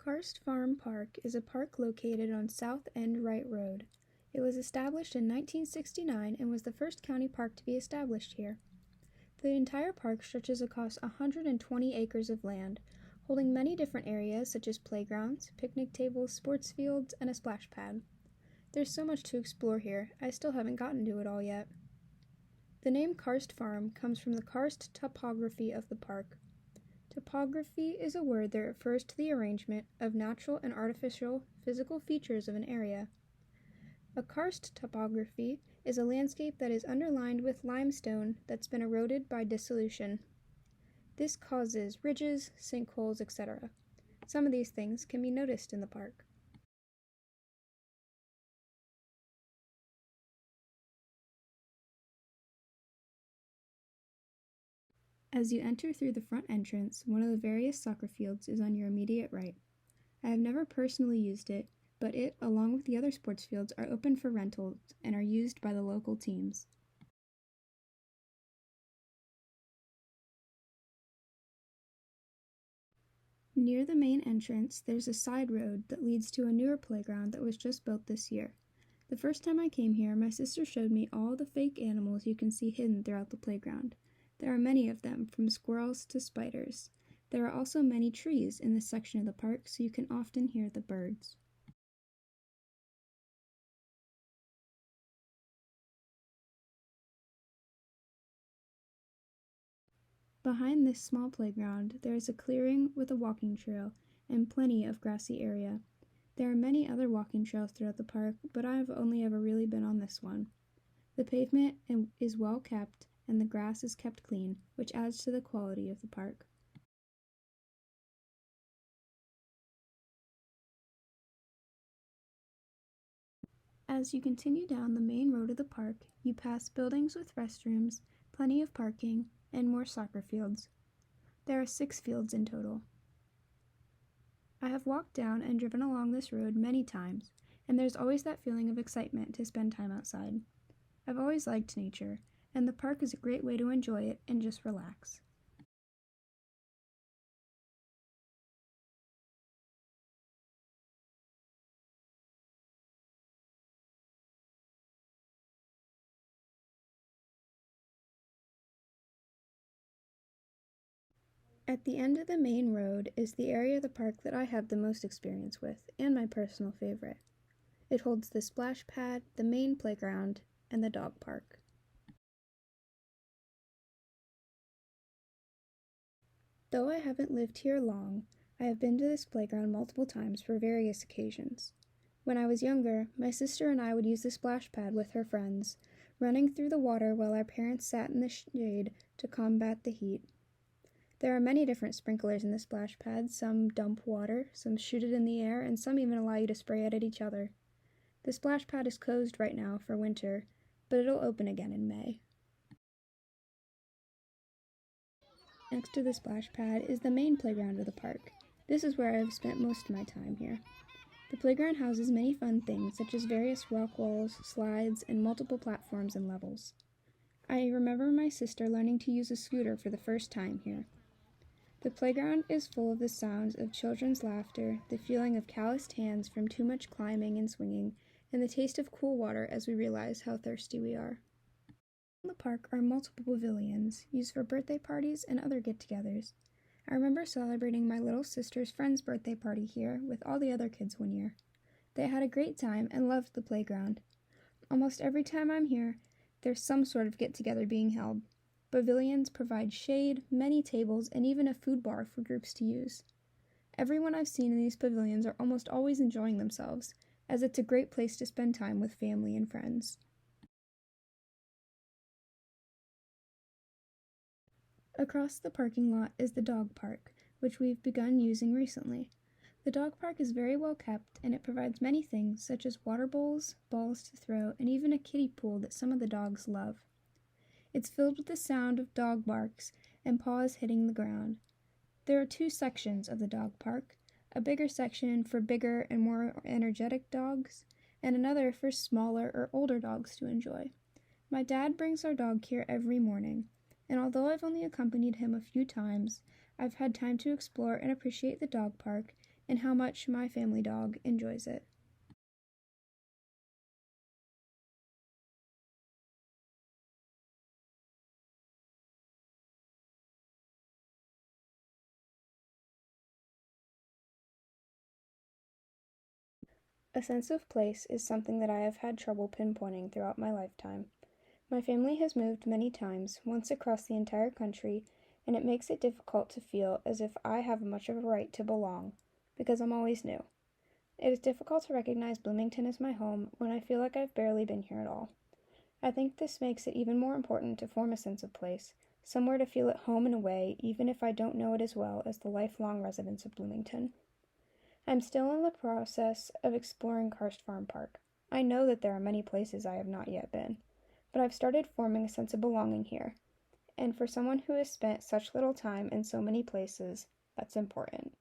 Karst Farm Park is a park located on South End Wright Road. It was established in 1969 and was the first county park to be established here. The entire park stretches across 120 acres of land, holding many different areas such as playgrounds, picnic tables, sports fields, and a splash pad. There's so much to explore here, I still haven't gotten to it all yet. The name Karst Farm comes from the karst topography of the park. Topography is a word that refers to the arrangement of natural and artificial physical features of an area. A karst topography is a landscape that is underlined with limestone that's been eroded by dissolution. This causes ridges, sinkholes, etc. Some of these things can be noticed in the park. As you enter through the front entrance, one of the various soccer fields is on your immediate right. I have never personally used it, but it, along with the other sports fields, are open for rentals and are used by the local teams. Near the main entrance, there's a side road that leads to a newer playground that was just built this year. The first time I came here, my sister showed me all the fake animals you can see hidden throughout the playground. There are many of them, from squirrels to spiders. There are also many trees in this section of the park, so you can often hear the birds. Behind this small playground, there is a clearing with a walking trail and plenty of grassy area. There are many other walking trails throughout the park, but I have only ever really been on this one. The pavement is well kept, and the grass is kept clean, which adds to the quality of the park. As you continue down the main road of the park, you pass buildings with restrooms, plenty of parking, and more soccer fields. There are 6 fields in total. I have walked down and driven along this road many times, and there's always that feeling of excitement to spend time outside. I've always liked nature, and the park is a great way to enjoy it and just relax. At the end of the main road is the area of the park that I have the most experience with, and my personal favorite. It holds the splash pad, the main playground, and the dog park. Though I haven't lived here long, I have been to this playground multiple times for various occasions. When I was younger, my sister and I would use the splash pad with her friends, running through the water while our parents sat in the shade to combat the heat. There are many different sprinklers in the splash pad. Some dump water, some shoot it in the air, and some even allow you to spray it at each other. The splash pad is closed right now for winter, but it'll open again in May. Next to the splash pad is the main playground of the park. This is where I have spent most of my time here. The playground houses many fun things, such as various rock walls, slides, and multiple platforms and levels. I remember my sister learning to use a scooter for the first time here. The playground is full of the sounds of children's laughter, the feeling of calloused hands from too much climbing and swinging, and the taste of cool water as we realize how thirsty we are. In the park are multiple pavilions, used for birthday parties and other get-togethers. I remember celebrating my little sister's friend's birthday party here with all the other kids one year. They had a great time and loved the playground. Almost every time I'm here, there's some sort of get-together being held. Pavilions provide shade, many tables, and even a food bar for groups to use. Everyone I've seen in these pavilions are almost always enjoying themselves, as it's a great place to spend time with family and friends. Across the parking lot is the dog park, which we've begun using recently. The dog park is very well kept, and it provides many things such as water bowls, balls to throw, and even a kiddie pool that some of the dogs love. It's filled with the sound of dog barks and paws hitting the ground. There are 2 sections of the dog park, a bigger section for bigger and more energetic dogs, and another for smaller or older dogs to enjoy. My dad brings our dog here every morning, and although I've only accompanied him a few times, I've had time to explore and appreciate the dog park and how much my family dog enjoys it. A sense of place is something that I have had trouble pinpointing throughout my lifetime. My family has moved many times, once across the entire country, and it makes it difficult to feel as if I have much of a right to belong, because I'm always new. It is difficult to recognize Bloomington as my home when I feel like I've barely been here at all. I think this makes it even more important to form a sense of place, somewhere to feel at home in a way, even if I don't know it as well as the lifelong residents of Bloomington. I'm still in the process of exploring Karst Farm Park. I know that there are many places I have not yet been, but I've started forming a sense of belonging here, and for someone who has spent such little time in so many places, that's important.